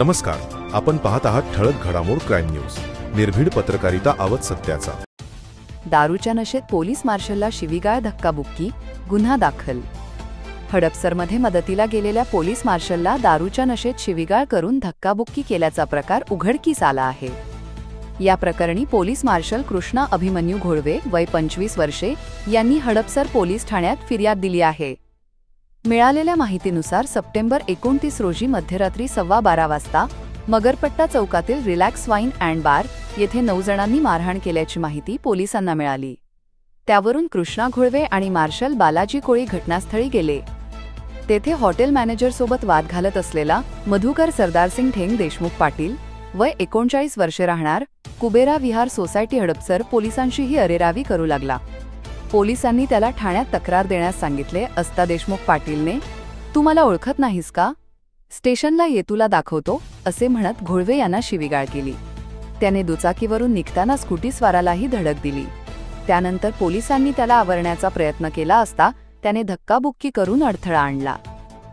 नमस्कार, आपण पाहत आहात ठळक घडामोड क्राईम न्यूज. निर्भीड पत्रकारिता आवत सत्याचा. दारूच्या नशेत पोलीस मार्शलला शिवीगाळ, धक्काबुक्की, गुन्हा दाखल. हडपसरमध्ये मदतीला गेलेल्या पोलीस मार्शलला दारूच्या नशेत शिवीगाळ करून धक्काबुक्की केल्याचा प्रकार उघडकीस आला आहे. या प्रकरणी पोलीस मार्शल कृष्णा अभिमन्यू घोळवे, वय 25 वर्षे, यांनी हडपसर पोलीस ठाण्यात फिर्याद दिली आहे. मिळालेल्या माहितीनुसार सप्टेंबर 29 रोजी मध्यरात्री 12:15 वाजता मगरपट्टा चौकातील रिलॅक्स वाईन अँड बार येथे 9 जणांनी मारहाण केल्याची माहिती पोलिसांना मिळाली. त्यावरून कृष्णा घोळवे आणि मार्शल बालाजी कोळी घटनास्थळी गेले. तेथे हॉटेल मॅनेजरसोबत वाद घालत असलेला मधुकर सरदारसिंग ठेंग देशमुख पाटील, वय 39 वर्षे, राहणार कुबेरा विहार सोसायटी, हडपसर, पोलिसांशीही अरेरावी करू लागला. पोलिसांनी त्याला ठाण्यात तक्रार देण्यास सांगितले असता देशमुख पाटीलने, "तू मला ओळखत नाहीस का? स्टेशनला ये, तुला दाखवतो," असे म्हणत घोळवे यांना शिवीगाळ केली. त्याने दुचाकीवरून निघताना स्कूटीस्वारालाही धडक दिली. त्यानंतर पोलिसांनी त्याला आवरण्याचा प्रयत्न केला असता त्याने धक्काबुक्की करून अडथळा आणला.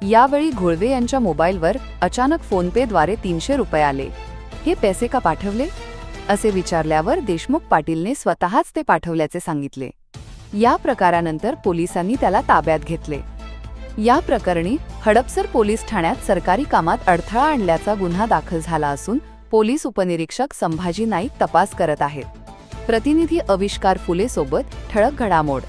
यावेळी घोळवे यांच्या मोबाईलवर अचानक फोनपेद्वारे 300 रुपये आले. "हे पैसे का पाठवले?" असे विचारल्यावर देशमुख पाटीलने स्वतःच ते पाठवल्याचे सांगितले. या प्रकारानंतर पोलिसांनी त्याला ताब्यात घेतले. या प्रकरणी हडपसर पोलीस ठाण्यात सरकारी कामात अडथळा आणल्याचा गुन्हा दाखल झाला असून पोलीस उपनिरीक्षक संभाजी नाईक तपास करत आहेत. प्रतिनिधी अविष्कार फुले सोबत ठळक घडामोड.